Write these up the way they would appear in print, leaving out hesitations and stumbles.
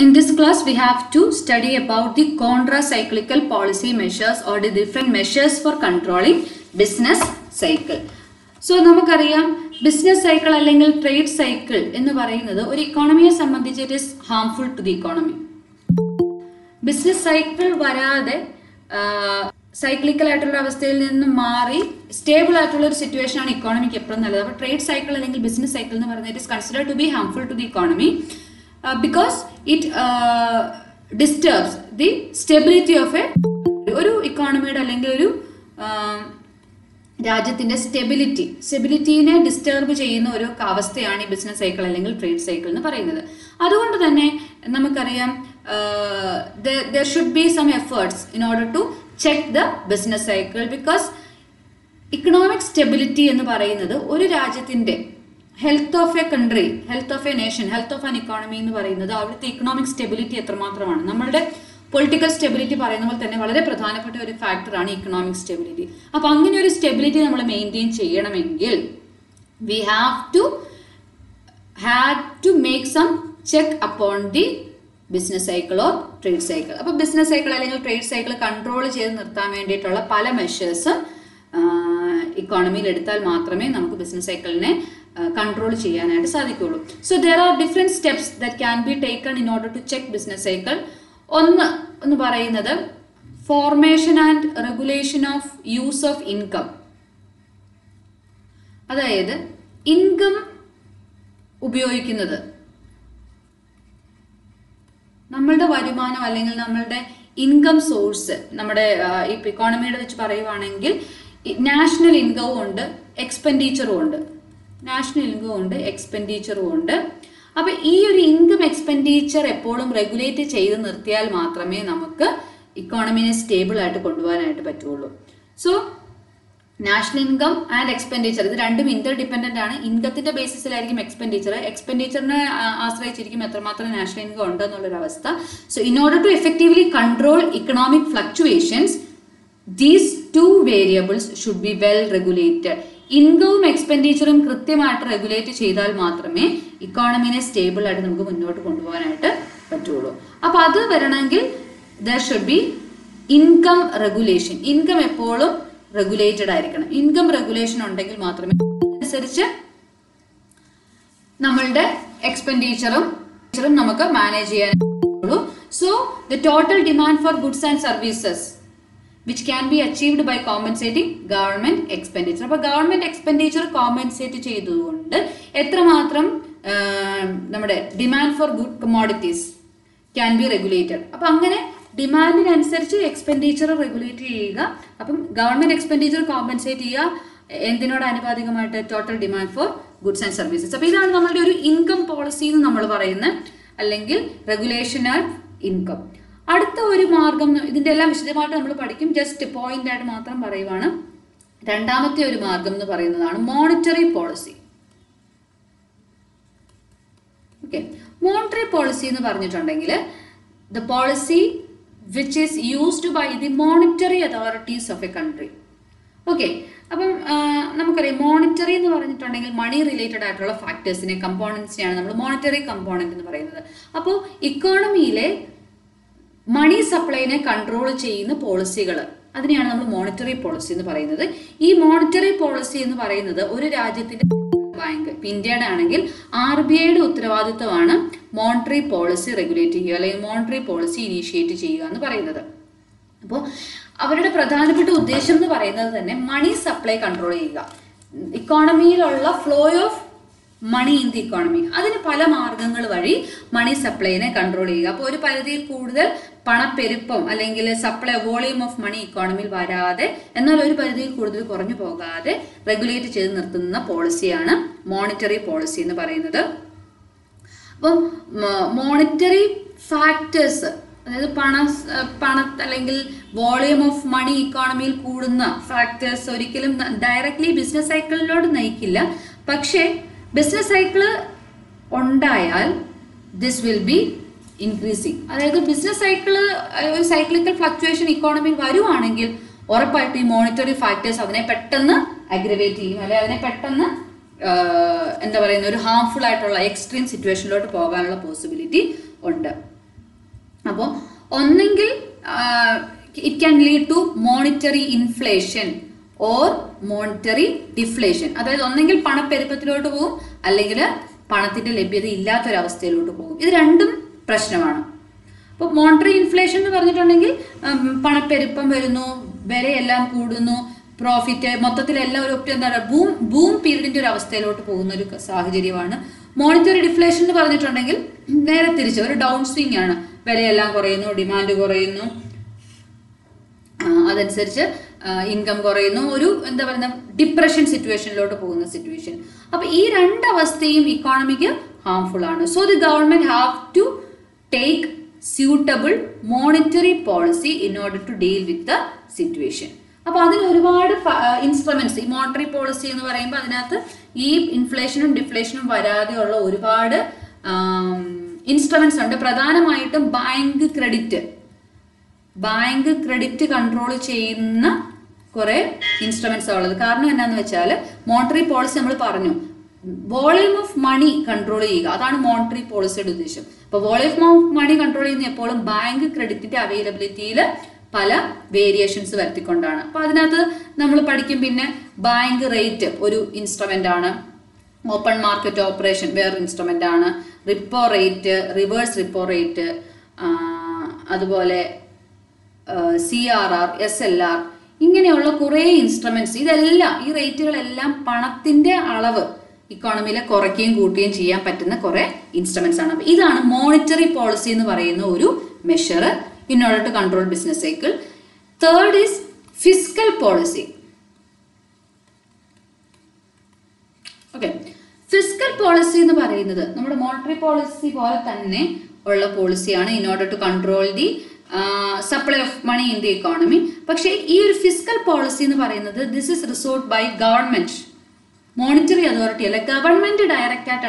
In this class, we have to study about the contra-cyclical policy measures or the different measures for controlling business cycle. So, നമുക്കറിയാം business cycle അല്ലെങ്കിൽ trade cycle എന്ന് പറയുന്നത് ഒരു ഇക്കോണമിയെ സംബന്ധിച്ച് it is harmful to the economy. Business cycle വരാതെ cyclical ആയിട്ടുള്ള അവസ്ഥയിൽ നിന്ന് മാറി സ്റ്റേബിൾ ആയിട്ടുള്ള ഒരു സിറ്റുവേഷൻ ആണ് ഇക്കോണമിക്ക് എപ്പോഴും നല്ലത്. അപ്പോൾ ട്രേഡ് സൈക്കിൾ അല്ലെങ്കിൽ ബിസിനസ് സൈക്കിൾ എന്ന് പറയുന്നത് it is considered to be harmful to the economy because it disturbs the stability of ഒരു ഇക്കോണമിയുടെ അല്ലെങ്കിൽ ഒരു രാജ്യത്തിന്റെ സ്റ്റെബിലിറ്റിനെ ഡിസ്റ്റർബ് ചെയ്യുന്ന ഒരു അവസ്ഥയാണ് ഈ ബിസിനസ് സൈക്കിൾ അല്ലെങ്കിൽ ട്രേഡ് സൈക്കിൾ എന്ന് പറയുന്നത്. അതുകൊണ്ട് തന്നെ നമുക്കറിയാം there should be some efforts in order to check the business cycle because economic stability എന്ന് പറയുന്നത് ഒരു രാജ്യത്തിന്റെ health of a country, health of A nation, health of an economy എന്ന് പറയുന്നത് അവിടുത്തെ ഇക്കണോമിക് സ്റ്റെബിലിറ്റി എത്രമാത്രമാണ്. നമ്മളുടെ പൊളിറ്റിക്കൽ സ്റ്റെബിലിറ്റി പറയുന്ന പോലെ തന്നെ വളരെ പ്രധാനപ്പെട്ട ഒരു ഫാക്ടറാണ് ഇക്കണോമിക് സ്റ്റെബിലിറ്റി. അപ്പോൾ അങ്ങനെ ഒരു സ്റ്റെബിലിറ്റി നമ്മൾ മെയിൻറ്റെയിൻ ചെയ്യണമെങ്കിൽ we have to make some check upon the business cycle or trade cycle. അപ്പോൾ ബിസിനസ് സൈക്കിൾ അല്ലെങ്കിൽ ട്രേഡ് സൈക്കിൾ കൺട്രോൾ ചെയ്ത് നിർത്താൻ വേണ്ടിയിട്ടുള്ള പല മെഷേഴ്സും ഇക്കോണമിയിൽ എടുത്താൽ മാത്രമേ നമുക്ക് ബിസിനസ് സൈക്കിളിനെ control ചെയ്യാനായിട്ട് സാധിക്കുള്ളൂ. So there are different steps that can be taken in order to check business cycle. ഒന്ന് പറയുന്നത് formation and regulation of use of income. അതായത് ഇൻകം ഉപയോഗിക്കുന്നത്, നമ്മളുടെ വരുമാനം അല്ലെങ്കിൽ നമ്മളുടെ ഇൻകം സോഴ്സ്, നമ്മുടെ ഇക്കോണമിയുടെ വെച്ച് പറയുവാണെങ്കിൽ നാഷണൽ ഇൻകവും ഉണ്ട്, എക്സ്പെൻഡിച്ചറും ഉണ്ട്. നാഷണൽ ഇൻകം ഉണ്ട്, എക്സ്പെൻഡിച്ചറും ഉണ്ട്. അപ്പോൾ ഈ ഒരു ഇൻകം എക്സ്പെൻഡിച്ചർ എപ്പോഴും റെഗുലേറ്റ് ചെയ്ത് നിർത്തിയാൽ മാത്രമേ നമുക്ക് ഇക്കോണമിനെ സ്റ്റേബിൾ ആയിട്ട് കൊണ്ടുപോകാനായിട്ട് പറ്റുള്ളൂ. So national income and expenditure ഇത് രണ്ടും ഇന്റർ ഡിപ്പെൻഡന്റ് ആണ്. ഇൻകത്തിന്റെ ബേസിസിലായിരിക്കും എക്സ്പെൻഡിച്ചർ, എക്സ്പെൻഡിച്ചറിനെ ആശ്രയിച്ചിരിക്കും എത്രമാത്രം നാഷണൽ ഇൻകം ഉണ്ട് എന്നുള്ളൊരവസ്ഥ. So in order to effectively control economic fluctuations these two variables should be well regulated. ഇൻകവും എക്സ്പെൻഡിച്ചറും കൃത്യമായിട്ട് റെഗുലേറ്റ് ചെയ്താൽ മാത്രമേ ഇക്കോണമിനെ സ്റ്റേബിൾ ആയിട്ട് നമുക്ക് മുന്നോട്ട് കൊണ്ടുപോകാനായിട്ട് പറ്റുള്ളൂ. അപ്പൊ അത് വരണമെങ്കിൽ there should B income regulation. Income എപ്പോഴും റെഗുലേറ്റഡ് ആയിരിക്കണം. ഇൻകം റെഗുലേഷൻ ഉണ്ടെങ്കിൽ മാത്രമേ അനുസരിച്ച് നമ്മളുടെ എക്സ്പെൻഡിച്ചറും നമുക്ക് മാനേജ് ചെയ്യാൻ പറ്റുള്ളൂ. So the total demand for goods and services which can be achieved by compensating government expenditure. അപ്പോൾ ഗവൺമെന്റ് എക്സ്പെൻഡിച്ചർ കോമ്പൻസേറ്റ് ചെയ്തുകൊണ്ട് എത്രമാത്രം നമ്മുടെ demand for good commodities can be regulated. അപ്പം അങ്ങനെ ഡിമാൻഡിനനുസരിച്ച് എക്സ്പെൻഡിച്ചർ റെഗുലേറ്റ് ചെയ്യുക. അപ്പം ഗവൺമെന്റ് എക്സ്പെൻഡിച്ചർ കോമ്പൻസേറ്റ് ചെയ്യുക എന്തിനോട് ആനുപാതികമായിട്ട്? Total demand for goods and services. അപ്പോൾ ഇതാണ് നമ്മളുടെ ഒരു ഇൻകം പോളിസി എന്ന് നമ്മൾ പറയുന്നത്, അല്ലെങ്കിൽ റെഗുലേഷൻ ഓഫ് ഇൻകം. അടുത്ത ഒരു മാർഗം, ഇതിന്റെ എല്ലാം വിശദമായിട്ട് നമ്മൾ പഠിക്കും, ജസ്റ്റ് പോയിന്റ് ആയിട്ട് മാത്രം പറയുവാണ്. രണ്ടാമത്തെ ഒരു മാർഗം എന്ന് പറയുന്നതാണ് monetary policy. Okay, monetary policy എന്ന് പറഞ്ഞിട്ടുണ്ടെങ്കിൽ the policy which is used by the monetary authorities of a country. Okay, അപ്പം നമുക്കറിയാം മോണിറ്ററി എന്ന് പറഞ്ഞിട്ടുണ്ടെങ്കിൽ മണി റിലേറ്റഡ് ആയിട്ടുള്ള ഫാക്ടേഴ്സിനെ, കമ്പോണൻസിനെയാണ് നമ്മൾ മോണിറ്ററി കമ്പോണന്റ് എന്ന് പറയുന്നത്. അപ്പോൾ ഇക്കോണമിയിലെ മണി സപ്ലൈനെ കൺട്രോൾ ചെയ്യുന്ന പോളിസികൾ, അതിനെയാണ് നമ്മൾ മോണിറ്ററി പോളിസി എന്ന് പറയുന്നത്. ഈ മോണിറ്ററി പോളിസി എന്ന് പറയുന്നത് ഒരു രാജ്യത്തിന്റെ ബാങ്ക്, ഇപ്പം ഇന്ത്യയുടെ ആണെങ്കിൽ RBIയുടെ ഉത്തരവാദിത്വമാണ് മോണിറ്ററി പോളിസി റെഗുലേറ്റ് ചെയ്യുക അല്ലെങ്കിൽ മോണിറ്ററി പോളിസി ഇനീഷ്യേറ്റ് ചെയ്യുക എന്ന് പറയുന്നത്. അപ്പോൾ അവരുടെ പ്രധാനപ്പെട്ട ഉദ്ദേശം എന്ന് പറയുന്നത് തന്നെ മണി സപ്ലൈ കൺട്രോൾ ചെയ്യുക, ഇക്കോണമിയിലുള്ള flow of money in the economy. അതിന് പല മാർഗങ്ങൾ വഴി മണി സപ്ലൈനെ കൺട്രോൾ ചെയ്യുക. അപ്പോൾ ഒരു പരിധിയിൽ കൂടുതൽ പണപ്പെരുപ്പം അല്ലെങ്കിൽ സപ്ലൈ വോളിയം ഓഫ് മണി ഇക്കോണമിയിൽ വരാതെ, എന്നാൽ ഒരു പരിധിയിൽ കൂടുതൽ കുറഞ്ഞു പോകാതെ റെഗുലേറ്റ് ചെയ്ത് നിർത്തുന്ന പോളിസിയാണ് മോണിറ്ററി പോളിസി എന്ന് പറയുന്നത്. അപ്പം മോണിറ്ററി ഫാക്ടേഴ്സ്, അതായത് പണ അല്ലെങ്കിൽ വോളിയം ഓഫ് മണി ഇക്കോണമിയിൽ കൂടുന്ന ഫാക്ടേഴ്സ് ഒരിക്കലും ഡയറക്ട്ലി ബിസിനസ് സൈക്കിളിലോട്ട് നയിക്കില്ല. പക്ഷേ ബിസിനസ് സൈക്കിള് ഉണ്ടായാൽ ദിസ് വിൽ ബി ഇൻക്രീസിങ്. അതായത് ബിസിനസ് സൈക്കിള് ഒരു സൈക്ലിക്കൽ ഫ്ലക്ച്വേഷൻ ഇക്കോണമിയിൽ വരുവാണെങ്കിൽ ഉറപ്പായിട്ട് ഈ മോണിറ്ററി ഫാക്ടേഴ്സ് അതിനെ പെട്ടെന്ന് അഗ്രവേറ്റ് ചെയ്യും, അല്ലെങ്കിൽ അതിനെ പെട്ടെന്ന് എന്താ പറയുന്ന ഒരു ഹാർംഫുൾ ആയിട്ടുള്ള എക്സ്ട്രീം സിറ്റുവേഷനിലോട്ട് പോകാനുള്ള പോസിബിലിറ്റി ഉണ്ട്. അപ്പോൾ ഒന്നെങ്കിൽ it can lead to monetary inflation or monetary deflation. അതായത് ഒന്നെങ്കിൽ പണപ്പെരുപ്പത്തിലോട്ട് പോകും, അല്ലെങ്കിൽ പണത്തിന്റെ ലഭ്യത ഇല്ലാത്തൊരവസ്ഥയിലോട്ട് പോകും. ഇത് രണ്ടും പ്രശ്നമാണ്. അപ്പോൾ മോണിറ്ററി ഇൻഫ്ലേഷൻ എന്ന് പറഞ്ഞിട്ടുണ്ടെങ്കിൽ പണപ്പെരുപ്പം വരുന്നു, വിലയെല്ലാം കൂടുന്നു, പ്രോഫിറ്റ് മൊത്തത്തിലെല്ലാം ഒരു എന്താണ് ബൂം പീരീഡിന്റെ ഒരു അവസ്ഥയിലോട്ട് പോകുന്ന ഒരു സാഹചര്യമാണ്. മോണിറ്ററി ഡിഫ്ലേഷൻ എന്ന് പറഞ്ഞിട്ടുണ്ടെങ്കിൽ നേരെ തിരിച്ച് ഒരു ഡൗൺ സ്വിംഗ് ആണ്. വിലയെല്ലാം കുറയുന്നു, ഡിമാൻഡ് കുറയുന്നു, അതനുസരിച്ച് ഇൻകം കുറയുന്നു, ഒരു എന്താ പറയുന്ന ഡിപ്രഷൻ സിറ്റുവേഷനിലോട്ട് പോകുന്ന സിറ്റുവേഷൻ. അപ്പൊ ഈ രണ്ടവസ്ഥയും ഇക്കോണമിക്ക് ഹാർംഫുൾ ആണ്. So the government have to take suitable monetary policy in order to deal with the situation. അപ്പൊ അതിന് ഒരുപാട് ഇൻസ്ട്രുമെന്റ്സ്, ഈ മോണിറ്ററി പോളിസി എന്ന് പറയുമ്പോൾ അതിനകത്ത് ഈ ഇൻഫ്ലേഷനും ഡിഫ്ലേഷനും വരാതെയുള്ള ഒരുപാട് ഇൻസ്ട്രുമെന്റ്സ് ഉണ്ട്. പ്രധാനമായിട്ടും ബാങ്ക് ക്രെഡിറ്റ് കൺട്രോൾ ചെയ്യുന്ന കുറെ ഇൻസ്ട്രുമെന്റ്സ് ഉള്ളത്. കാരണം എന്താന്ന് വെച്ചാൽ മോണിറ്ററി പോളിസി നമ്മൾ പറഞ്ഞു, വോളിയം ഓഫ് മണി കൺട്രോൾ ചെയ്യുക, അതാണ് മോണിറ്ററി പോളിസിയുടെ ഉദ്ദേശം. അപ്പൊ വോളിയം ഓഫ് മണി കൺട്രോൾ ചെയ്യുന്ന എപ്പോഴും ബാങ്ക് ക്രെഡിറ്റിന്റെ അവൈലബിലിറ്റിയിൽ പല വേരിയേഷൻസ് വരുത്തിക്കൊണ്ടാണ്. അപ്പൊ അതിനകത്ത് നമ്മൾ പഠിക്കും. പിന്നെ ബാങ്ക് റേറ്റ് ഒരു ഇൻസ്ട്രുമെന്റ് ആണ്, ഓപ്പൺ മാർക്കറ്റ് ഓപ്പറേഷൻ വേറെ ഇൻസ്ട്രുമെന്റ് ആണ്, repo rate, reverse repo rate, അതുപോലെ CRR, SLR, ഇങ്ങനെയുള്ള കുറെ ഇൻസ്ട്രുമെന്റ്സ്. ഇതെല്ലാം ഈ റേറ്റുകളെല്ലാം പണത്തിന്റെ അളവ് ഇക്കോണമിയിലെ കുറയ്ക്കുകയും കൂട്ടുകയും ചെയ്യാൻ പറ്റുന്ന കുറെ ഇൻസ്ട്രുമെന്റ്സ് ആണ്. ഇതാണ് മോണിറ്ററി പോളിസി എന്ന് പറയുന്ന ഒരു measure in order to control business cycle. Third is fiscal policy. Okay, fiscal policy എന്ന് പറയുന്നത് നമ്മുടെ മോണിറ്ററി പോളിസി പോലെ തന്നെ ഉള്ള പോളിസിയാണ് in order to control the supply of money in the economy. പക്ഷേ ഈ ഒരു ഫിസ്ക്കൽ പോളിസി എന്ന് പറയുന്നത് this is resort by government, monetary authority അല്ല, ഗവൺമെന്റ് ഡയറക്റ്റ് ആയിട്ട്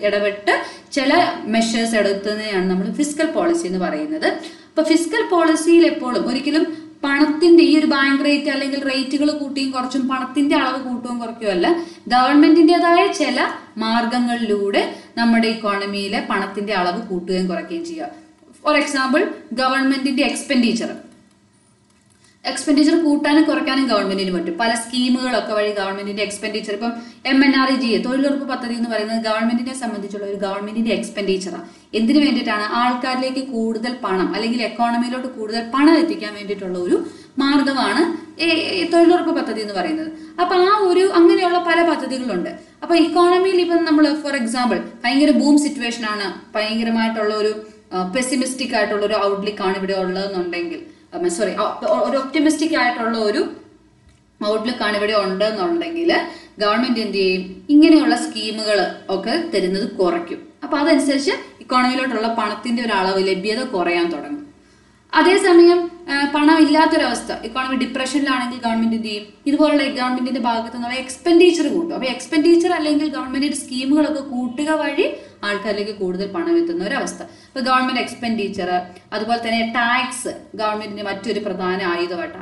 ഇടപെട്ട് ചില മെഷേഴ്സ് എടുക്കുന്നതിനാണ് നമ്മൾ ഫിസ്ക്കൽ പോളിസി എന്ന് പറയുന്നത്. അപ്പൊ ഫിസ്ക്കൽ പോളിസിയിൽ എപ്പോഴും ഒരിക്കലും പണത്തിന്റെ ഈ ഒരു ബാങ്ക് റേറ്റ് അല്ലെങ്കിൽ റേറ്റുകൾ കൂട്ടിയും കുറച്ചും പണത്തിന്റെ അളവ് കൂട്ടുകയും കുറയ്ക്കുകയും അല്ല, ഗവൺമെന്റിൻ്റെതായ ചില മാർഗങ്ങളിലൂടെ നമ്മുടെ ഇക്കോണമിയിലെ പണത്തിന്റെ അളവ് കൂട്ടുകയും കുറയ്ക്കുകയും ചെയ്യുക. ഫോർ എക്സാമ്പിൾ, ഗവൺമെന്റിന്റെ എക്സ്പെൻഡിച്ചർ കൂട്ടാനും കുറയ്ക്കാനും ഗവൺമെന്റിന് പറ്റും. പല സ്കീമുകളൊക്കെ വഴി ഗവൺമെന്റിന്റെ എക്സ്പെൻഡിച്ചർ, ഇപ്പം MNREGA തൊഴിലുറപ്പ് പദ്ധതി എന്ന് പറയുന്നത് ഗവൺമെന്റിനെ സംബന്ധിച്ചുള്ള ഒരു ഗവൺമെന്റിന്റെ എക്സ്പെൻഡിച്ചറാണ്. എന്തിനു വേണ്ടിയിട്ടാണ്? ആൾക്കാരിലേക്ക് കൂടുതൽ പണം അല്ലെങ്കിൽ എക്കോണമിയിലോട്ട് കൂടുതൽ പണം എത്തിക്കാൻ വേണ്ടിയിട്ടുള്ള ഒരു മാർഗമാണ് തൊഴിലുറപ്പ് പദ്ധതി എന്ന് പറയുന്നത്. അപ്പൊ ആ ഒരു അങ്ങനെയുള്ള പല പദ്ധതികളുണ്ട്. അപ്പൊ ഇക്കോണമിയിൽ ഇപ്പം നമ്മൾ ഫോർ എക്സാമ്പിൾ ഭയങ്കര ബൂം സിറ്റുവേഷൻ ആണ്, ഭയങ്കരമായിട്ടുള്ള ഒരു പെസിമിസ്റ്റിക് ആയിട്ടുള്ള ഒരു ഔട്ട്ലുക്ക് ആണ് ഇവിടെ ഉള്ളതെന്നുണ്ടെങ്കിൽ, ഒരു ഒപ്റ്റിമിസ്റ്റിക് ആയിട്ടുള്ള ഒരു ഔട്ട്ലുക്ക് ആണ് ഇവിടെ ഉണ്ടെന്നുണ്ടെങ്കിൽ ഗവൺമെന്റ് എന്ത് ചെയ്യും? ഇങ്ങനെയുള്ള സ്കീമുകൾ ഒക്കെ തരുന്നത് കുറയ്ക്കും. അപ്പൊ അതനുസരിച്ച് ഇക്കോണമിയിലോട്ടുള്ള പണത്തിന്റെ ഒരു അളവ് ലഭ്യത കുറയാൻ തുടങ്ങും. അതേസമയം പണം ഇല്ലാത്തൊരവസ്ഥ, ഇക്കോണമി ഡിപ്രഷനിലാണെങ്കിൽ ഗവൺമെന്റ് എന്ത് ചെയ്യും? ഇതുപോലുള്ള ഗവൺമെന്റിന്റെ ഭാഗത്തു നിന്നുള്ള എക്സ്പെൻഡിച്ചർ കൂട്ടും. അപ്പൊ എക്സ്പെൻഡിച്ചർ അല്ലെങ്കിൽ ഗവൺമെന്റിന്റെ സ്കീമുകളൊക്കെ കൂട്ടുക വഴി ആൾക്കാരിലേക്ക് കൂടുതൽ പണം എത്തുന്ന ഒരു അവസ്ഥ. ഇപ്പൊ ഗവൺമെന്റ് എക്സ്പെൻഡിച്ചർ, അതുപോലെ തന്നെ ടാക്സ്, ഗവൺമെന്റിന്റെ മറ്റൊരു പ്രധാന ആയുധമാണ്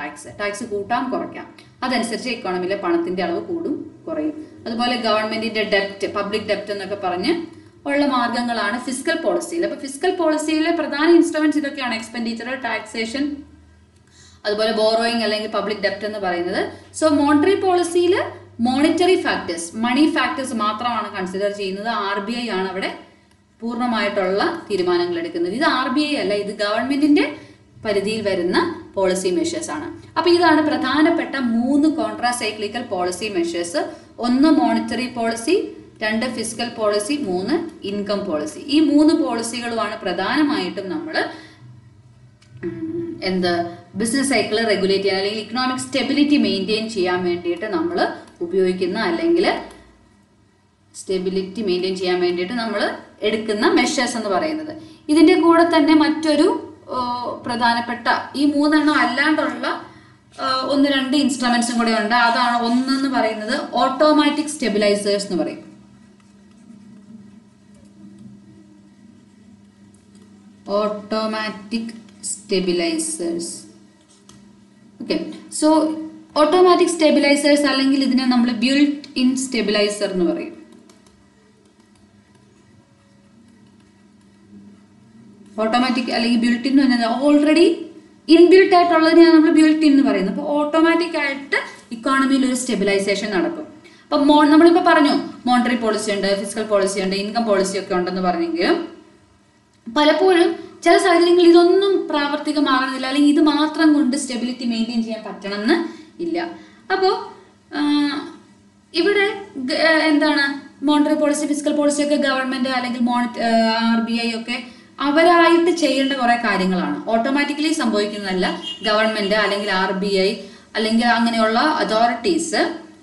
ടാക്സ് കൂട്ടാം കുറയ്ക്കാം. അതനുസരിച്ച് ഇക്കോണമിയിലെ പണത്തിന്റെ അളവ് കൂടും കുറയും. അതുപോലെ ഗവൺമെന്റിന്റെ ഡെപ്റ്റ്, പബ്ലിക് ഡെപ്റ്റ് എന്നൊക്കെ പറഞ്ഞ് ഉള്ള മാർഗങ്ങളാണ് ഫിസ്ക്കൽ പോളിസിയിൽ. അപ്പൊ ഫിസ്ക്കൽ പോളിസിയിലെ പ്രധാന ഇൻസ്ട്രുമെന്റ്സ് ഇതൊക്കെയാണ്: എക്സ്പെൻഡിച്ചർ, ടാക്സേഷൻ, അതുപോലെ ബോറോയിങ് അല്ലെങ്കിൽ പബ്ലിക് ഡെപ്റ്റ് എന്ന് പറയുന്നത്. സോ മോണിറ്ററി പോളിസിയിൽ മോണിറ്ററി ഫാക്ടേഴ്സ്, മണി ഫാക്ടേഴ്സ് മാത്രമാണ് കൺസിഡർ ചെയ്യുന്നത്. RBI ആണ് അവിടെ പൂർണ്ണമായിട്ടുള്ള തീരുമാനങ്ങൾ എടുക്കുന്നത്. ഇത് RBI അല്ല, ഇത് ഗവൺമെന്റിന്റെ പരിധിയിൽ വരുന്ന പോളിസി മെഷേഴ്സ് ആണ്. അപ്പൊ ഇതാണ് പ്രധാനപ്പെട്ട 3 contracyclical policy measures. 1 monetary policy, 2 fiscal policy, 3 income policy. ഈ 3 പോളിസികളുമാണ് പ്രധാനമായിട്ടും നമ്മൾ ബിസിനസ് സൈക്കിൾ റെഗുലേറ്റ് ചെയ്യാൻ അല്ലെങ്കിൽ ഇക്കണോമിക് സ്റ്റെബിലിറ്റി മെയിൻറ്റെയിൻ ചെയ്യാൻ വേണ്ടിയിട്ട് നമ്മൾ ഉപയോഗിക്കുന്ന അല്ലെങ്കിൽ സ്റ്റെബിലിറ്റി മെയിൻറ്റെയിൻ ചെയ്യാൻ വേണ്ടിയിട്ട് നമ്മൾ എടുക്കുന്ന മെഷേഴ്സ് എന്ന് പറയുന്നത്. ഇതിന്റെ കൂടെ തന്നെ മറ്റൊരു പ്രധാനപ്പെട്ട ഈ 3 എണ്ണം അല്ലാണ്ടുള്ള 1-2 ഇൻസ്ട്രുമെന്റ്സും കൂടെ ഉണ്ട്. അതാണ് ഒന്നെന്ന് പറയുന്നത് ഓട്ടോമാറ്റിക് സ്റ്റെബിലൈസേഴ്സ് എന്ന് പറയും. Automatic stabilisers. Okay, so automatic stabilisers അല്ലെങ്കിൽ ഇതിനെ നമ്മൾ ബിൽറ്റ് ഇൻ സ്റ്റെബിലൈസർ എന്ന് പറയും. ഓട്ടോമാറ്റിക് അല്ലെങ്കിൽ ബിൽറ്റ് ഇൻ എന്ന് പറഞ്ഞാൽ ഓൾറെഡി ഇൻബിൽട്ട് ആയിട്ടുള്ളതിനെയാണ് നമ്മൾ ബിൽറ്റ് ഇൻ എന്ന് പറയുന്നത്. അപ്പോൾ ഓട്ടോമാറ്റിക് ആയിട്ട് ഇക്കോണമിയിൽ ഒരു സ്റ്റെബിലൈസേഷൻ നടക്കും. അപ്പം നമ്മളിപ്പോൾ പറഞ്ഞു മോണിറ്ററി പോളിസി ഉണ്ട്, ഫിസിക്കൽ പോളിസി ഉണ്ട്, ഇൻകം പോളിസി ഒക്കെ ഉണ്ടെന്ന് പറഞ്ഞെങ്കിലും പലപ്പോഴും ചില സാഹചര്യങ്ങളിൽ ഇതൊന്നും പ്രാവർത്തികമാകണമെന്നില്ല, അല്ലെങ്കിൽ ഇത് മാത്രം കൊണ്ട് സ്റ്റെബിലിറ്റി മെയിൻറ്റെയിൻ ചെയ്യാൻ പറ്റണമെന്ന് ഇല്ല. അപ്പോൾ ഇവിടെ എന്താണ് മോണിറ്ററി പോളിസി, ഫിസിക്കൽ പോളിസി ഒക്കെ ഗവൺമെന്റ് അല്ലെങ്കിൽ RBI ഒക്കെ അവരായിട്ട് ചെയ്യേണ്ട കുറെ കാര്യങ്ങളാണ്. ഓട്ടോമാറ്റിക്കലി സംഭവിക്കുന്നതല്ല. ഗവൺമെന്റ് അല്ലെങ്കിൽ RBI അല്ലെങ്കിൽ അങ്ങനെയുള്ള അതോറിറ്റീസ്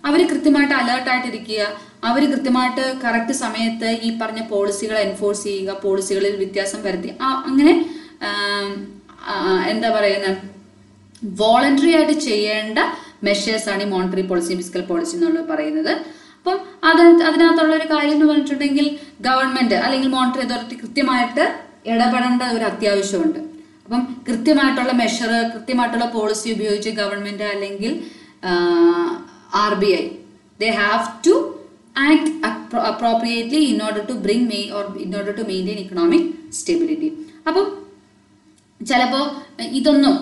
അവർ കൃത്യമായിട്ട് അലേർട്ടായിട്ടിരിക്കുക, അവർ കൃത്യമായിട്ട് കറക്റ്റ് സമയത്ത് ഈ പറഞ്ഞ പോളിസികൾ എൻഫോഴ്സ് ചെയ്യുക, പോളിസികളിൽ വ്യത്യാസം വരുത്തി അങ്ങനെ എന്താ പറയുന്നത് വോളണ്ടറി ആയിട്ട് ചെയ്യേണ്ട മെഷേഴ്സ് ആണ് ഈ മോണിറ്ററി പോളിസി, ഫിസിക്കൽ പോളിസി എന്നുള്ളത് പറയുന്നത്. അപ്പം അതിനകത്തുള്ള ഒരു കാര്യം എന്ന് പറഞ്ഞിട്ടുണ്ടെങ്കിൽ ഗവൺമെന്റ് അല്ലെങ്കിൽ മോണിറ്ററി അതോറിറ്റി കൃത്യമായിട്ട് ഇടപെടേണ്ട ഒരു അത്യാവശ്യമുണ്ട്. അപ്പം കൃത്യമായിട്ടുള്ള മെഷർ, കൃത്യമായിട്ടുള്ള പോളിസി ഉപയോഗിച്ച് ഗവൺമെന്റ് അല്ലെങ്കിൽ RBI they have to act appropriately in order to in order to maintain economic stability. അപ്പം ചിലപ്പോൾ ഇതൊന്നും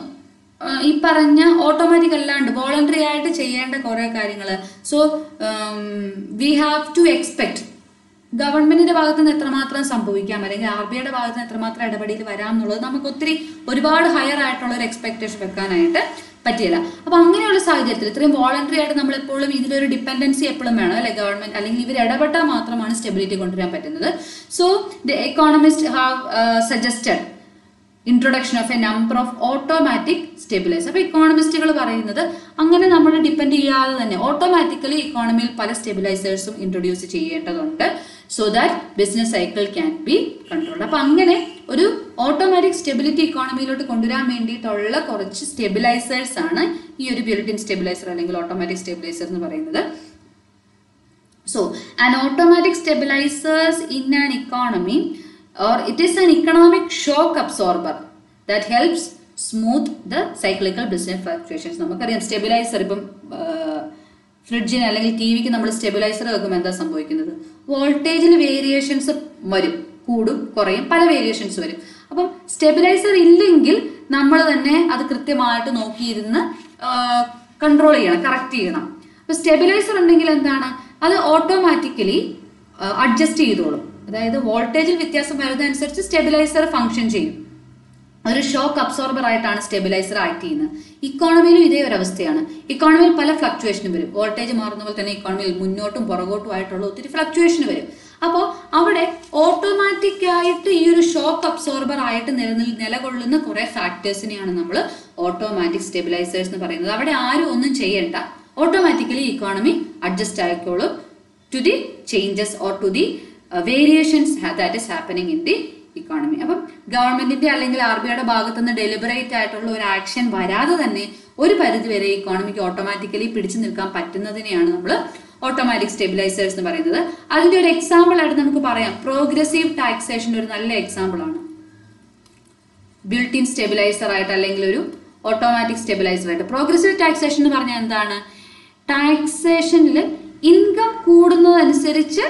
ഈ പറഞ്ഞ ഓട്ടോമാറ്റിക് അല്ലാണ്ട് വോളണ്ടറി ആയിട്ട് ചെയ്യേണ്ട കുറെ കാര്യങ്ങൾ. So we have to expect ഗവൺമെന്റിന്റെ ഭാഗത്ത് നിന്ന് എത്രമാത്രം സംഭവിക്കാം അല്ലെങ്കിൽ RBIയുടെ ഭാഗത്ത് നിന്ന് എത്രമാത്രം ഇടപെടൽ വരാം എന്നുള്ളത് നമുക്ക് ഒരുപാട് ഹയർ ആയിട്ടുള്ള ഒരു എക്സ്പെക്ടേഷൻ വെക്കാനായിട്ട് പറ്റില്ല. അപ്പൊ അങ്ങനെയുള്ള സാഹചര്യത്തിൽ ഇത്രയും വോളണ്ടറി ആയിട്ട് നമ്മൾ എപ്പോഴും ഇതിലൊരു ഡിപ്പെൻഡൻസി എപ്പോഴും വേണം അല്ലെ, ഗവൺമെന്റ് അല്ലെങ്കിൽ ഇവർ ഇടപെട്ടാൽ മാത്രമാണ് സ്റ്റെബിലിറ്റി കൊണ്ടുവരാൻ പറ്റുന്നത്. So the economist have suggested introduction of A number of automatic stabiliser. അപ്പൊ ഇക്കോണമിസ്റ്റുകൾ പറയുന്നത് അങ്ങനെ നമ്മൾ ഡിപ്പെൻഡ് ചെയ്യാതെ തന്നെ ഓട്ടോമാറ്റിക്കലി ഇക്കോണമിയിൽ പല സ്റ്റെബിലൈസേഴ്സും ഇൻട്രൊഡ്യൂസ് ചെയ്യേണ്ടതുണ്ട്, so that business cycle can be controlled. അപ്പൊ അങ്ങനെ ഒരു ഓട്ടോമാറ്റിക് സ്റ്റെബിലിറ്റി ഇക്കോണമിയിലോട്ട് കൊണ്ടുവരാൻ വേണ്ടിയിട്ടുള്ള കുറച്ച് സ്റ്റെബിലൈസേഴ്സ് ആണ് ഈ ഒരു ബിൽറ്റ് ഇൻ സ്റ്റെബിലൈസർ അല്ലെങ്കിൽ ഓട്ടോമാറ്റിക് സ്റ്റെബിലൈസർ എന്ന് പറയുന്നത്. So an automatic stabilisers in an economy or it is an economic shock absorber that helps smooth the cyclical business fluctuations. നമുക്കറിയാം സ്റ്റെബിലൈസർ ഇപ്പം ഫ്രിഡ്ജിന് അല്ലെങ്കിൽ TVക്ക് നമ്മൾ സ്റ്റെബിലൈസർ വെക്കുമ്പോൾ എന്താ സംഭവിക്കുന്നത്, വോൾട്ടേജിൽ വേരിയേഷൻസ് വരും, കൂടും കുറയും, പല വേരിയേഷൻസ് വരും. അപ്പം സ്റ്റെബിലൈസർ ഇല്ലെങ്കിൽ നമ്മൾ തന്നെ അത് കൃത്യമായിട്ട് നോക്കിയിരുന്ന് കൺട്രോൾ ചെയ്യണം, കറക്റ്റ് ചെയ്യണം. അപ്പൊ സ്റ്റെബിലൈസർ ഉണ്ടെങ്കിൽ എന്താണ്, അത് ഓട്ടോമാറ്റിക്കലി അഡ്ജസ്റ്റ് ചെയ്തോളും. അതായത് വോൾട്ടേജിൽ വ്യത്യാസം വരുന്നതനുസരിച്ച് സ്റ്റെബിലൈസർ ഫംഗ്ഷൻ ചെയ്യും. ഒരു ഷോക്ക് അബ്സോർബർ ആയിട്ടാണ് സ്റ്റെബിലൈസർ ആക്ട് ചെയ്യുന്നത്. ഇക്കോണമിയിലും ഇതേ ഒരു അവസ്ഥയാണ്. ഇക്കോണമിയിൽ പല ഫ്ലക്ച്വേഷനും വരും. വോൾട്ടേജ് മാറുന്ന പോലെ തന്നെ ഇക്കോണമിയിൽ മുന്നോട്ടും പുറകോട്ടും ആയിട്ടുള്ള ഒത്തിരി ഫ്ലക്ച്വേഷൻ വരും. അപ്പോൾ അവിടെ ഓട്ടോമാറ്റിക് ആയിട്ട് ഈ ഒരു ഷോക്ക് അബ്സോർബർ ആയിട്ട് നിലകൊള്ളുന്ന കുറെ ഫാക്ടേഴ്സിനെയാണ് നമ്മൾ ഓട്ടോമാറ്റിക് സ്റ്റെബിലൈസേഴ്സ് എന്ന് പറയുന്നത്. അവിടെ ആരും ഒന്നും ചെയ്യണ്ട, ഓട്ടോമാറ്റിക്കലി ഇക്കോണമി അഡ്ജസ്റ്റ് ആയിക്കോളും to the changes or to the variations that is happening in the economy. അപ്പം ഗവൺമെന്റിന്റെ അല്ലെങ്കിൽ RBIയുടെ ഭാഗത്തുനിന്ന് ഡെലിബറേറ്റ് ആയിട്ടുള്ള ഒരു ആക്ഷൻ വരാതെ തന്നെ ഒരു പരിധി വരെ ഇക്കോണമിക്ക് ഓട്ടോമാറ്റിക്കലി പിടിച്ചു നിൽക്കാൻ പറ്റുന്നതിനെയാണ് നമ്മൾ ഓട്ടോമാറ്റിക് സ്റ്റെബിലൈസേഴ്സ് എന്ന് പറയുന്നത്. അതിന്റെ ഒരു എക്സാമ്പിൾ ആയിട്ട് നമുക്ക് പറയാം, പ്രോഗ്രസീവ് ടാക്സേഷൻ ഒരു നല്ല എക്സാമ്പിൾ ആണ്. ബിൽറ്റ് ഇൻ സ്റ്റെബിലൈസർ ആയിട്ട് അല്ലെങ്കിൽ ഒരു ഓട്ടോമാറ്റിക് സ്റ്റെബിലൈസർ ആയിട്ട്. പ്രോഗ്രസീവ് ടാക്സേഷൻ എന്ന് പറഞ്ഞാൽ എന്താണ്, ടാക്സേഷനിൽ ഇൻകം കൂടുന്നതനുസരിച്ച്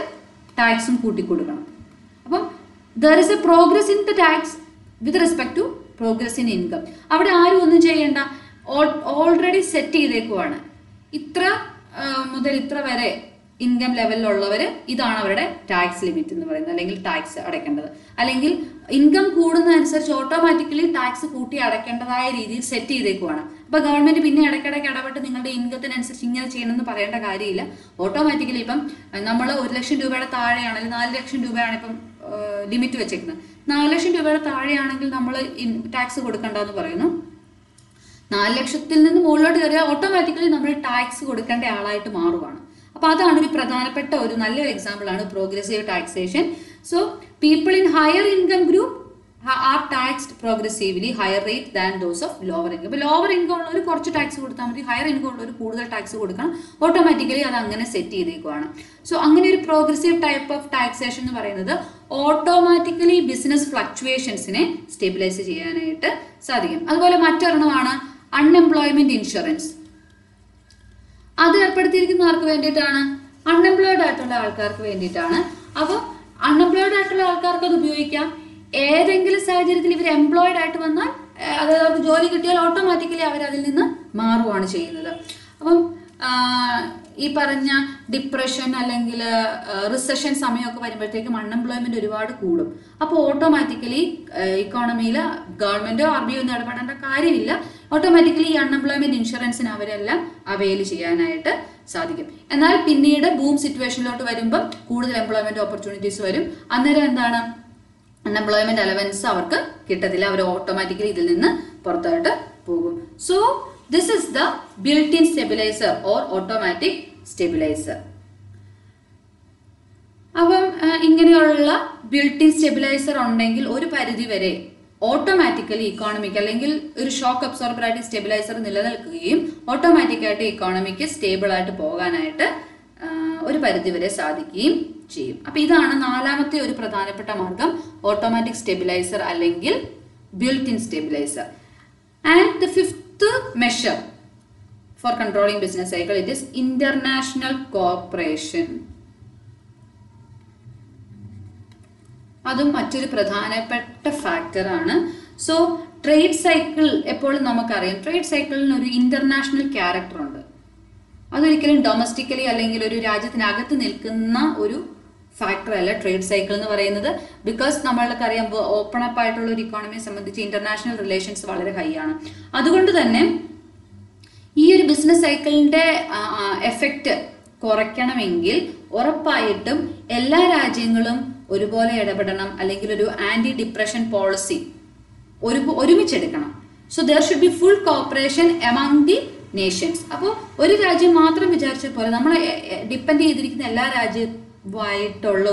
ടാക്സും കൂട്ടിക്കൊടുക്കണം. അപ്പം there is a progress in the tax with respect to progress in income. അവിടെ ആരും ഒന്നും ചെയ്യേണ്ട, ഓൾറെഡി സെറ്റ് ചെയ്തേക്കുവാണ്. ഇത്ര മുതൽ ഇത്ര വരെ ഇൻകം ലെവലിലുള്ളവർ ഇതാണ് അവരുടെ ടാക്സ് ലിമിറ്റ് എന്ന് പറയുന്നത്, അല്ലെങ്കിൽ ടാക്സ് അടയ്ക്കേണ്ടത്. അല്ലെങ്കിൽ ഇൻകം കൂടുന്നതനുസരിച്ച് ഓട്ടോമാറ്റിക്കലി ടാക്സ് കൂട്ടി അടയ്ക്കേണ്ടതായ രീതിയിൽ സെറ്റ് ചെയ്തേക്കുവാണ്. അപ്പൊ ഗവൺമെന്റ് പിന്നെ ഇടയ്ക്കിടയ്ക്ക് ഇടപെട്ട് നിങ്ങളുടെ ഇൻകത്തിനനുസരിച്ച് ഇങ്ങനെ ചെയ്യണമെന്ന് പറയേണ്ട കാര്യമില്ല. ഓട്ടോമാറ്റിക്കലി ഇപ്പം നമ്മൾ 1 ലക്ഷം രൂപയുടെ താഴെയാണെങ്കിൽ 4 ലക്ഷം രൂപയാണ് ഇപ്പം ലിമിറ്റ് വെച്ചേക്കുന്നത്. 4 ലക്ഷം രൂപയുടെ താഴെയാണെങ്കിൽ നമ്മൾ ടാക്സ് കൊടുക്കണ്ടെന്ന് പറയുന്നു. 4 ലക്ഷത്തിൽ നിന്ന് മുകളിലോട്ട് കയറിയാൽ ഓട്ടോമാറ്റിക്കലി നമ്മൾ ടാക്സ് കൊടുക്കേണ്ട ആളായിട്ട് മാറുവാണ്. അപ്പൊ അതാണ് ഒരു പ്രധാനപ്പെട്ട ഒരു നല്ലൊരു എക്സാമ്പിൾ ആണ് progressive taxation. So people in higher income group are taxed progressively higher rate than those of lower income. ഇപ്പൊ ലോവർ ഇൻകം ഉള്ളവർ കുറച്ച് ടാക്സ് കൊടുത്താൽ മതി, ഹയർ ഇൻകം ഉള്ളവർ കൂടുതൽ ടാക്സ് കൊടുക്കണം. ഓട്ടോമാറ്റിക്കലി അത് അങ്ങനെ സെറ്റ് ചെയ്തേക്കുവാണ്. സോ അങ്ങനെ ഒരു പ്രോഗ്രസീവ് ടൈപ്പ് ഓഫ് ടാക്സേഷൻ എന്ന് പറയുന്നത് ഓട്ടോമാറ്റിക്കലി ബിസിനസ് ഫ്ലക്ച്വേഷൻസിനെ സ്റ്റെബിലൈസ് ചെയ്യാനായിട്ട് സാധിക്കും. അതുപോലെ മറ്റൊരെണ്ണമാണ് അൺഎംപ്ലോയ്മെന്റ് ഇൻഷുറൻസ്. അത് ഏർപ്പെടുത്തിയിരിക്കുന്ന ആർക്ക് വേണ്ടിയിട്ടാണ്, അൺഎംപ്ലോയ്ഡ് ആയിട്ടുള്ള ആൾക്കാർക്ക് വേണ്ടിയിട്ടാണ്. അപ്പോൾ അൺഎംപ്ലോയ്ഡ് ആയിട്ടുള്ള ആൾക്കാർക്ക് അത് ഉപയോഗിക്കാം. ഏതെങ്കിലും സാഹചര്യത്തിൽ ഇവർ എംപ്ലോയിഡ് ആയിട്ട് വന്നാൽ, അതായത് അവർക്ക് ജോലി കിട്ടിയാൽ ഓട്ടോമാറ്റിക്കലി അവർ അതിൽ നിന്ന് മാറുകയാണ് ചെയ്യുന്നത്. അപ്പം ഈ പറഞ്ഞ ഡിപ്രഷൻ അല്ലെങ്കിൽ റിസഷൻ സമയമൊക്കെ വരുമ്പോഴത്തേക്കും അൺഎംപ്ലോയ്മെന്റ് ഒരുപാട് കൂടും. അപ്പോൾ ഓട്ടോമാറ്റിക്കലി ഇക്കോണമിയിൽ ഗവൺമെന്റോ RBI ഒന്നും ഇടപെടേണ്ട കാര്യമില്ല. ഓട്ടോമാറ്റിക്കലി ഈ അൺഎംപ്ലോയ്മെന്റ് ഇൻഷുറൻസിന് അവരെല്ലാം അവെയിൽ ചെയ്യാനായിട്ട് സാധിക്കും. എന്നാൽ പിന്നീട് ബൂം സിറ്റുവേഷനിലോട്ട് വരുമ്പം കൂടുതൽ എംപ്ലോയ്മെന്റ് ഓപ്പർച്യൂണിറ്റീസ് വരും. അന്നേരം എന്താണ്, അൺഎംപ്ലോയ്മെന്റ് അലവൻസ് അവർക്ക് കിട്ടത്തില്ല, അവർ ഓട്ടോമാറ്റിക്കലി ഇതിൽ നിന്ന് പുറത്തോട്ട് പോകും. So this is the built-in stabilizer or automatic stabilizer. അപ്പം ഇങ്ങനെയുള്ള ബിൽറ്റ്-ഇൻ സ്റ്റെബിലൈസർ ഉണ്ടെങ്കിൽ ഒരു പരിധി വരെ ഓട്ടോമാറ്റിക്കലി ഇക്കോണമിക്ക് അല്ലെങ്കിൽ ഒരു ഷോക്ക് അബ്സോർബർ ആയിട്ട് സ്റ്റെബിലൈസർ നിലനിൽക്കുകയും ഓട്ടോമാറ്റിക്കായിട്ട് ഇക്കോണമിക്ക് സ്റ്റേബിൾ ആയിട്ട് പോകാനായിട്ട് ഒരു പരിധി വരെ സാധിക്കുകയും ചെയ്യും. അപ്പൊ ഇതാണ് നാലാമത്തെ ഒരു പ്രധാനപ്പെട്ട മാർഗം, ഓട്ടോമാറ്റിക് സ്റ്റെബിലൈസർ അല്ലെങ്കിൽ built-in stabiliser. And the fifth measure for controlling business cycle, it is international cooperation. അതും മറ്റൊരു പ്രധാനപ്പെട്ട ഫാക്ടർ ആണ്. സോ ട്രേഡ് സൈക്കിൾ എപ്പോഴും നമുക്കറിയാം, ട്രേഡ് സൈക്കിളിന് ഒരു ഇന്റർനാഷണൽ ക്യാരക്ടർ ഉണ്ട്. അതൊരിക്കലും ഡൊമസ്റ്റിക്കലി അല്ലെങ്കിൽ ഒരു രാജ്യത്തിനകത്ത് നിൽക്കുന്ന ഒരു ഫാക്ടർ അല്ല ട്രേഡ് സൈക്കിൾ എന്ന് പറയുന്നത്. ബിക്കോസ് നമ്മൾക്കറിയാം ഓപ്പൺ അപ്പ് ആയിട്ടുള്ള ഒരു ഇക്കോണമിയെ സംബന്ധിച്ച് ഇന്റർനാഷണൽ റിലേഷൻസ് വളരെ ഹൈ ആണ്. അതുകൊണ്ട് തന്നെ ഈ ഒരു ബിസിനസ് സൈക്കിളിന്റെ എഫക്റ്റ് കുറയ്ക്കണമെങ്കിൽ ഉറപ്പായിട്ടും എല്ലാ രാജ്യങ്ങളും ഒരുപോലെ ഇടപെടണം, അല്ലെങ്കിൽ ഒരു ആന്റി ഡിപ്രഷൻ പോളിസി ഒരുമിച്ചെടുക്കണം. So there should be full cooperation among the nations. അപ്പോൾ ഒരു രാജ്യം മാത്രം വിചാരിച്ച പോലെ നമ്മൾ ഡിപ്പെൻഡ് ചെയ്തിരിക്കുന്ന എല്ലാ രാജ്യമായിട്ടുള്ള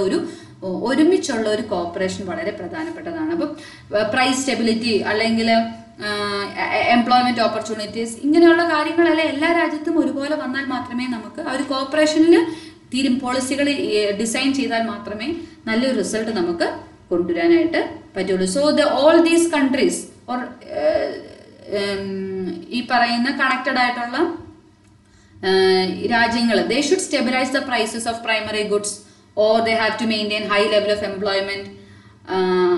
ഒരുമിച്ചുള്ള ഒരു കോപ്പറേഷൻ വളരെ പ്രധാനപ്പെട്ടതാണ്. അപ്പം പ്രൈസ് സ്റ്റെബിലിറ്റി അല്ലെങ്കിൽ എംപ്ലോയ്മെന്റ് ഓപ്പർച്യൂണിറ്റീസ് ഇങ്ങനെയുള്ള കാര്യങ്ങളെല്ലാം എല്ലാ രാജ്യത്തും ഒരുപോലെ വന്നാൽ മാത്രമേ നമുക്ക് ആ ഒരു കോപ്പറേഷനിൽ പോളിസികൾ ഡിസൈൻ ചെയ്താൽ മാത്രമേ നല്ലൊരു റിസൾട്ട് നമുക്ക് കൊണ്ടുവരാനായിട്ട് പറ്റുള്ളൂ. So all these countries or ഈ പറയുന്ന കണക്റ്റഡ് ആയിട്ടുള്ള രാജ്യങ്ങൾ, they should stabilize the prices of primary goods or they have to maintain high level of employment.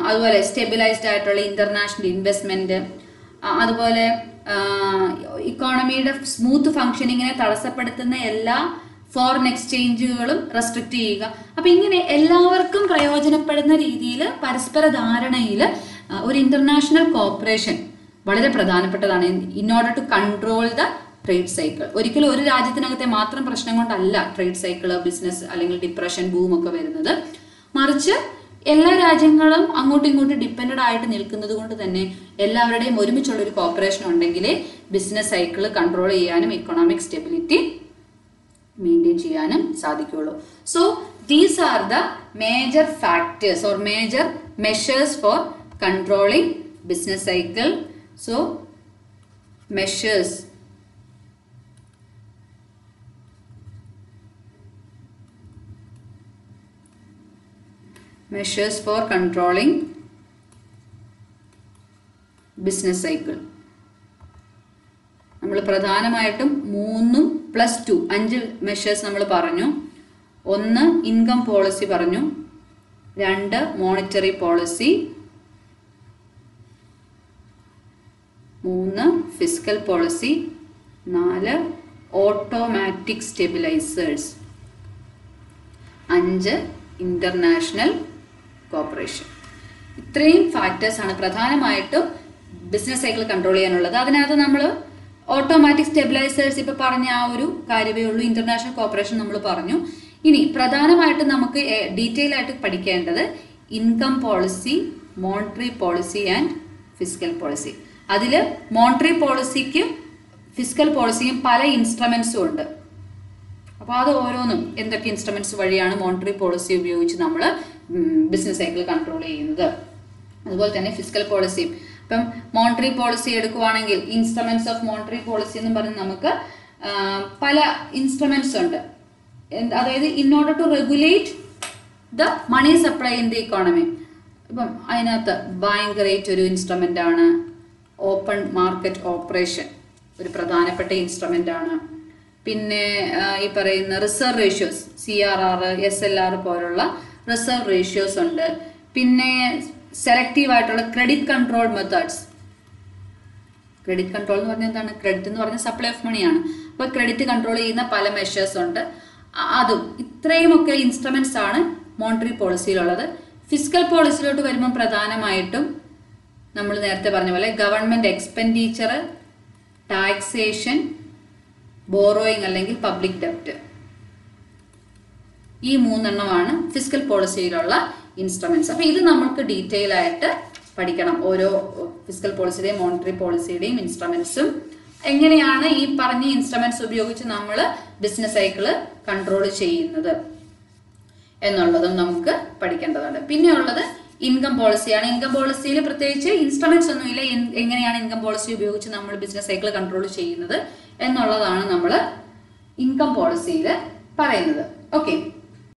അതുപോലെ സ്റ്റെബിലൈസ്ഡ് ആയിട്ടുള്ള ഇന്റർനാഷണൽ ഇൻവെസ്റ്റ്മെന്റ്, അതുപോലെ ഇക്കോണമിയുടെ സ്മൂത്ത് ഫംഗ്ഷനിങ്ങിനെ തടസ്സപ്പെടുത്തുന്ന എല്ലാ ഫോറിൻ എക്സ്ചേഞ്ചുകളും റെസ്ട്രിക്ട് ചെയ്യുക. അപ്പൊ ഇങ്ങനെ എല്ലാവർക്കും പ്രയോജനപ്പെടുന്ന രീതിയിൽ പരസ്പര ധാരണയിൽ ഒരു ഇന്റർനാഷണൽ കോപ്പറേഷൻ വളരെ പ്രധാനപ്പെട്ടതാണ് in order to control the trade cycle. ഒരിക്കലും ഒരു രാജ്യത്തിനകത്തെ മാത്രം പ്രശ്നം കൊണ്ടല്ല ട്രേഡ് സൈക്കിൾ, ബിസിനസ് അല്ലെങ്കിൽ ഡിപ്രഷൻ, ബൂം ഒക്കെ വരുന്നത്. മറിച്ച് എല്ലാ രാജ്യങ്ങളും അങ്ങോട്ടും ഇങ്ങോട്ടും ഡിപ്പെൻഡഡ് ആയിട്ട് നിൽക്കുന്നത് കൊണ്ട് തന്നെ എല്ലാവരുടെയും ഒരുമിച്ചുള്ള ഒരു കോപ്പറേഷൻ ഉണ്ടെങ്കിലേ ബിസിനസ് സൈക്കിൾ കൺട്രോൾ ചെയ്യാനും ഇക്കണോമിക് സ്റ്റെബിലിറ്റി മെയിൻറ്റെയിൻ ചെയ്യാനും സാധിക്കുള്ളൂ. So these are the major factors or major measures four controlling business cycle. So measures for controlling business cycle. നമ്മൾ പ്രധാനമായിട്ടും 3+2 5 മെഷേഴ്സ് നമ്മൾ പറഞ്ഞു. 1 ഇൻകം പോളിസി പറഞ്ഞു, 2 monetary policy, 3 fiscal policy, 4 automatic stabilisers, 5 international corporation. ഇത്രയും factors ആണ് പ്രധാനമായിട്ടും business cycle control ചെയ്യാനുള്ളത്. അതിനകത്ത് നമ്മൾ ഓട്ടോമാറ്റിക് സ്റ്റെബിലൈസേഴ്സ് ഇപ്പൊ പറഞ്ഞ ആ ഒരു കാര്യമേ ഉള്ളൂ. ഇന്റർനാഷണൽ കോപ്പറേഷൻ നമ്മൾ പറഞ്ഞു. ഇനി പ്രധാനമായിട്ടും നമുക്ക് ഡീറ്റെയിൽ ആയിട്ട് പഠിക്കേണ്ടത് income policy, monetary policy and fiscal policy. അതിൽ മോണിറ്ററി പോളിസിക്കും ഫിസ്ക്കൽ പോളിസിക്കും പല ഇൻസ്ട്രുമെന്റ്സും ഉണ്ട്. അപ്പോൾ അത് ഓരോന്നും എന്തൊക്കെ ഇൻസ്ട്രുമെന്റ്സ് വഴിയാണ് മോണിറ്ററി പോളിസി ഉപയോഗിച്ച് നമ്മൾ ബിസിനസ് സൈക്കിൾ കൺട്രോൾ ചെയ്യുന്നത്. അതുപോലെ തന്നെ ഫിസ്ക്കൽ പോളിസി. ഇപ്പം മോണിറ്ററി പോളിസി എടുക്കുവാണെങ്കിൽ ഇൻസ്ട്രുമെന്റ്സ് ഓഫ് മോണിറ്ററി പോളിസി എന്ന് പറഞ്ഞ് നമുക്ക് പല ഇൻസ്ട്രുമെന്റ്സ് ഉണ്ട്. അതായത് in order to regulate the money supply in the economy. ഇപ്പം അതിനകത്ത് ബാങ്ക് റേറ്റ് ഒരു ഇൻസ്ട്രുമെന്റ് ആണ്. ഓപ്പൺ മാർക്കറ്റ് ഓപ്പറേഷൻ ഒരു പ്രധാനപ്പെട്ട ഇൻസ്ട്രുമെന്റ് ആണ്. പിന്നെ ഈ പറയുന്ന റിസർവ് റേഷ്യോസ് CRR, SLR പോലുള്ള റിസർവ് റേഷ്യോസ് ഉണ്ട്. പിന്നെ സെലക്റ്റീവ് ആയിട്ടുള്ള credit control methods. Credit control എന്ന് പറഞ്ഞാൽ എന്താണ്? ക്രെഡിറ്റ് എന്ന് പറഞ്ഞാൽ സപ്ലൈ ഓഫ് മണിയാണ്. അപ്പോൾ ക്രെഡിറ്റ് കൺട്രോൾ ചെയ്യുന്ന പല മെഷേഴ്സ് ഉണ്ട്. അതും ഇത്രയുമൊക്കെ ഇൻസ്ട്രുമെന്റ്സ് ആണ് മോണിറ്ററി പോളിസിയിലുള്ളത്. ഫിസിക്കൽ പോളിസിയിലോട്ട് വരുമ്പോൾ പ്രധാനമായിട്ടും നമ്മൾ നേരത്തെ പറഞ്ഞ പോലെ ഗവൺമെന്റ് എക്സ്പെൻഡിച്ചർ, ടാക്സേഷൻ, ബോറോയിങ് അല്ലെങ്കിൽ പബ്ലിക് ഡെപ്റ്റ്, ഈ മൂന്നെണ്ണമാണ് ഫിസിക്കൽ പോളിസിയിലുള്ള ഇൻസ്ട്രുമെന്റ്സ്. അപ്പൊ ഇത് നമുക്ക് ഡീറ്റെയിൽ ആയിട്ട് പഠിക്കണം. ഓരോ ഫിസിക്കൽ പോളിസിയുടെയും മോണിറ്ററി പോളിസിയുടെയും ഇൻസ്ട്രുമെന്റ്സും എങ്ങനെയാണ് ഈ പറഞ്ഞ ഇൻസ്ട്രുമെന്റ്സ് ഉപയോഗിച്ച് നമ്മൾ ബിസിനസ് സൈക്കിള് കൺട്രോൾ ചെയ്യുന്നത് എന്നുള്ളതും നമുക്ക് പഠിക്കേണ്ടതുണ്ട്. പിന്നെ ഉള്ളത് ഇൻകം പോളിസിയാണ്. ഇൻകം പോളിസിയിൽ പ്രത്യേകിച്ച് ഇൻസ്ട്രുമെന്റ്സ് ഒന്നുമില്ല. എങ്ങനെയാണ് ഇൻകം പോളിസി ഉപയോഗിച്ച് നമ്മൾ ബിസിനസ് സൈക്കിൾ കൺട്രോൾ ചെയ്യുന്നത് എന്നുള്ളതാണ് നമ്മൾ ഇൻകം പോളിസിയിൽ പറയുന്നത്. ഓക്കെ.